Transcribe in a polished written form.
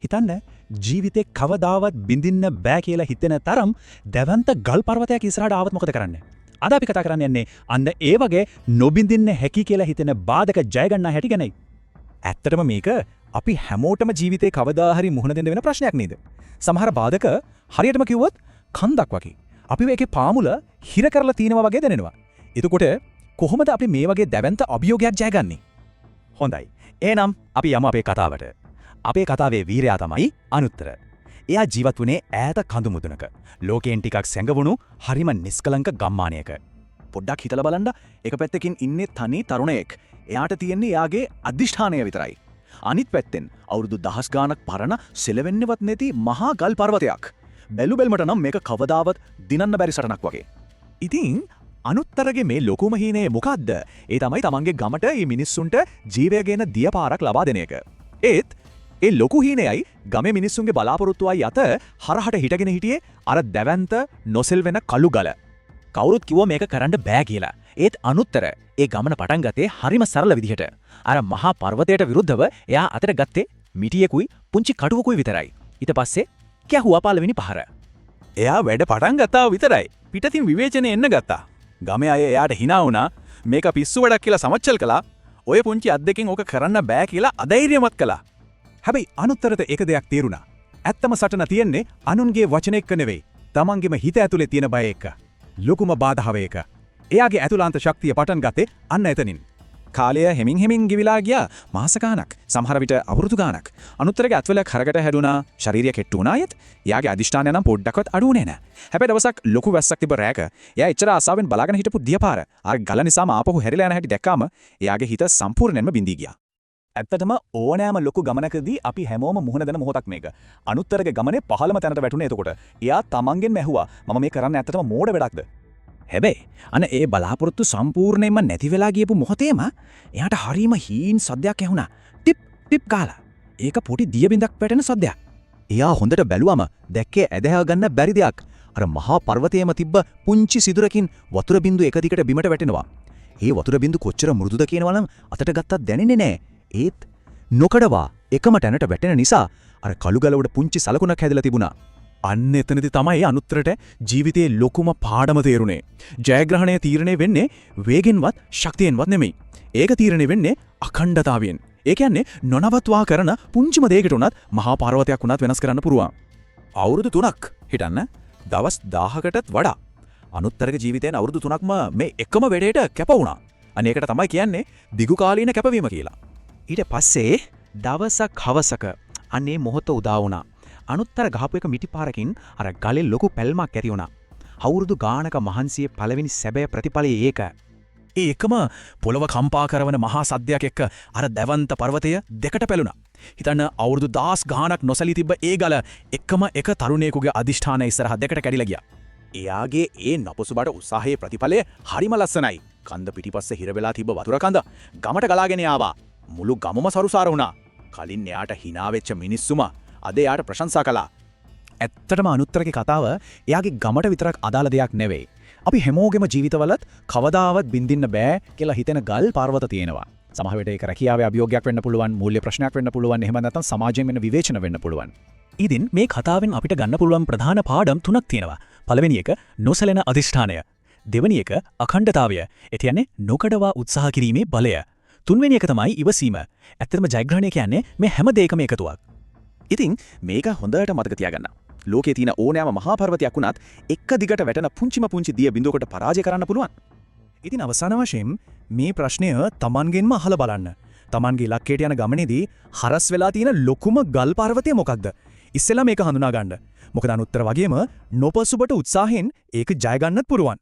හිතන්න ජීවිතේ කවදාවත් බින්දින්න බෑ කියලා හිතෙන තරම් දැවන්ත ගල් පර්වතයක් ඉස්සරහට ආවත් මොකද කරන්නේ? අද අපි කතා කරන්න යන්නේ අන්න ඒ වගේ නොබින්දින්න හැකි කියලා හිතෙන බාධක ජය ගන්නා හැටි ගැනයි. ඇත්තටම මේක අපි හැමෝටම ජීවිතේ කවදා හරි මුහුණ දෙන්න වෙන ප්‍රශ්නයක් නේද? සමහර බාධක හරියටම කිව්වොත් කන්දක් වගේ. අපි ඒකේ පාමුල හිර කරලා තිනවා වගේ දැනෙනවා. එතකොට කොහොමද අපි මේ වගේ දැවැන්ත අභියෝගයක් ජයගන්නේ? හොඳයි. එහෙනම් අපි යමු අපේ කතාවට. අපේ කතාවේ වීරයා තමයි අනුත්තර. එයා ජීවත් වුණේ ඈත කඳු මුදුනක. ලෝකයෙන් ටිකක් සැඟවුණු හරිම නිස්කලංක ගම්මානයක. පොඩ්ඩක් හිතලා බලන්න, එක පැත්තකින් ඉන්නේ තනි තරුණයෙක්. එයාට තියෙන්නේ එයාගේ අධිෂ්ඨානය විතරයි. අනිත් පැත්තෙන් අවුරුදු 10 ගාණක් පරණ සෙලවෙන්නවත් නැති මහා ගල් පර්වතයක්. බැලු බැලමට නම් මේක කවදාවත් දිනන්න බැරි සටනක් වගේ. ඉතින් අනුත්තරගේ මේ ලොකුම හීනේ මොකද්ද? ඒ තමයි තමන්ගේ ගමට මේ මිනිස්සුන්ට ජීවය ගෙන දියපාරක් ලබා දෙන එක. ඒත් ඒ ලොකු හීනයයි ගමේ මිනිස්සුන්ගේ බලාපොරොත්තුවයි අත හරහට හිටගෙන හිටියේ අර දැවැන්ත නොසෙල්වෙන කළු ගල. කවුරුත් කිව්වා මේක කරන්න බෑ කියලා. ඒත් අනුත්තර ඒ ගමන පටන් ගත්තේ හරිම සරල විදිහට. අර මහා පර්වතයට විරුද්ධව එයා අතට ගත්තේ මිටියකුයි පුංචි කටුවකුයි විතරයි. ඊට පස්සේ කැහුවා පළවෙනි පහර. එයා වැඩ පටන් ගත්තා විතරයි. පිටතින් විවේචනය එන්න ගත්තා. ගමේ අය එයාට hina වුණා. මේක පිස්සු වැඩක් කියලා සමච්චල් කළා. ඔය පුංචි අත් දෙකෙන් ඕක කරන්න බෑ කියලා අධෛර්යමත් කළා. හැබැයි අනුත්තරට එක දෙයක් තේරුණා. ඇත්තම සටන තියෙන්නේ අනුන්ගේ වචන එක්ක නෙවෙයි. තමන්ගේම හිත ඇතුලේ තියෙන බය එක්ක. ලොකුම බාධාව එක. එයාගේ ඇතුළාන්ත ශක්තිය පටන් ගත්තේ අන්න එතනින්. කාලය හෙමින් ගිවිලා ගියා මාස ගාණක්, සමහර විට අවුරුදු ගාණක්. අනුත්තරගේ අත්වල කරකට හැදුනා, ශරීරය කෙට්ටු වුණා යත්. එයාගේ අදිෂ්ඨානය නම් පොඩ්ඩක්වත් අඩු වුණේ නැහැ. හැබැයි දවසක් ලොකු වැස්සක් තිබ්බ රැක. එයා එච්චර ආසාවෙන් බලාගෙන හිටපු දියපාර අර ගල නිසාම ආපහු හැරිලා යන හැටි දැක්කාම එයාගේ හිත සම්පූර්ණයෙන්ම බිඳී ගියා. ඇත්තටම ඕනෑම ලොකු ගමනකදී අපි හැමෝම මුහුණ දෙන මොහොතක් මේක. අනුත්තරගේ ගමනේ පහළම තැනට වැටුනේ එතකොට. එයා තමන්ගෙන් මැහුවා මම මේ කරන්නේ ඇත්තටම මෝඩ වැඩක්ද? හැබැයි අන ඒ බලාපොරොත්තු සම්පූර්ණයෙන්ම නැති වෙලා ගියපු මොහොතේම එයාට හරීම හීන් සද්දයක් ඇහුණා. ටිප් ටිප් ගාලා. ඒක පොඩි දියබින්දක් වැටෙන සද්දයක්. එයා හොඳට බැලුවම දැක්කේ ඇදහව ගන්න බැරි දෙයක්. අර මහා පර්වතයේම තිබ්බ පුංචි සිදුරකින් වතුර බින්දු එක දිගට බිමට වැටෙනවා. ඒ වතුර බින්දු කොච්චර මෘදුද කියනවනම් අතට ගත්තත් දැනෙන්නේ නැහැ. ඒත් නොකඩවා එකම තැනට වැටෙන නිසා අර කළු ගලවඩ පුංචි සලකුණක් හැදලා තිබුණා. අන්න එතනදි තමයි අනුත්තරට ජීවිතයේ ලොකුම පාඩම තේරුනේ. ජයග්‍රහණය තීරණය වෙන්නේ වේගෙන්වත් ශක්තියෙන්වත් නෙමෙයි. ඒක තීරණය වෙන්නේ අඛණ්ඩතාවයෙන්. ඒ කියන්නේ නොනවත්වා කරන පුංචිම දෙයකට උනත් මහා පර්වතයක් උනත් වෙනස් කරන්න පුළුවන්. අවුරුදු 3ක් හිටන්න දවස් 1000කටත් වඩා අනුත්තරගේ ජීවිතයෙන් අවුරුදු 3ක්ම මේ එකම වැඩේට කැප වුණා. අනේකට තමයි කියන්නේ දිගු කාලීන කැපවීම කියලා. ඊට පස්සේ දවසක් හවසක අනේ මොහොත උදා වුණා. අනුත්තර ගහපු එක මිටිපාරකින් අර ගලේ ලොකු පැල්මක් ඇති වුණා. අවුරුදු ගානක මහන්සියේ පළවෙනි සැබෑ ප්‍රතිඵලය ඒක. ඒ එකම පොළව කම්පා කරන මහා සද්දයක් එක්ක අර දැවන්ත පර්වතය දෙකට පැලුණා. හිතන්න අවුරුදු 10 ගානක් නොසලී තිබ්බ ඒ ගල එකම එක තරුණයෙකුගේ අදිෂ්ඨානය ඉස්සරහ දෙකට කැඩිලා ගියා. එයාගේ ඒ නපුසුබට උත්සාහයේ ප්‍රතිඵලය හරිම ලස්සනයි. කන්ද පිටිපස්සේ හිර වෙලා තිබ්බ වතුර කඳ ගමට ගලාගෙන ආවා. මුළු ගමම සරුසාර වුණා. කලින් එයාට hina වෙච්ච මිනිස්සුම අද එයාට ප්‍රශංසා කළා. ඇත්තටම අනුත්තරගේ කතාව එයාගේ ගමට විතරක් අදාළ දෙයක් නෙවෙයි. අපි හැමෝගෙම ජීවිතවලත් කවදාවත් බින්දින්න බෑ කියලා හිතෙන ගල් පර්වත තියෙනවා. සමහර වෙලට ඒක රැකියාවේ අභියෝගයක් වෙන්න පුළුවන්, මූල්‍ය ප්‍රශ්නයක් වෙන්න පුළුවන්, එහෙම නැත්නම් සමාජයෙන් වෙන විවේචන වෙන්න පුළුවන්. ඉතින් මේ කතාවෙන් අපිට ගන්න පුළුවන් ප්‍රධාන පාඩම් තුනක් තියෙනවා. පළවෙනි එක නොසැලෙන අධිෂ්ඨානය. දෙවෙනි එක අඛණ්ඩතාවය. ඒ කියන්නේ නොකඩවා උත්සාහ කිරීමේ බලය. තුන්වෙනි එක තමයි ඉවසීම. ඇත්තටම ජයග්‍රහණය කියන්නේ මේ හැම දෙයකම එකතුවක්. ඉතින් මේක හොඳට මතක තියාගන්න. ලෝකේ තියෙන ඕනෑම මහා පර්වතයක් වුණත් එක දිගට වැටෙන පුංචි දිය බිඳුවකට පරාජය කරන්න පුළුවන්. ඉතින් අවසාන වශයෙන් මේ ප්‍රශ්නය Tamanගෙන්ම අහලා බලන්න. Tamanගේ ඉලක්කයට යන ගමනේදී හරස් වෙලා තියෙන ලොකුම ගල් පර්වතය මොකක්ද? ඉස්සෙල්ලා මේක හඳුනා ගන්න. මොකද අනුත්තර වගේම නොපසුබට උත්සාහයෙන් ඒක ජය ගන්නත් පුරුවන්.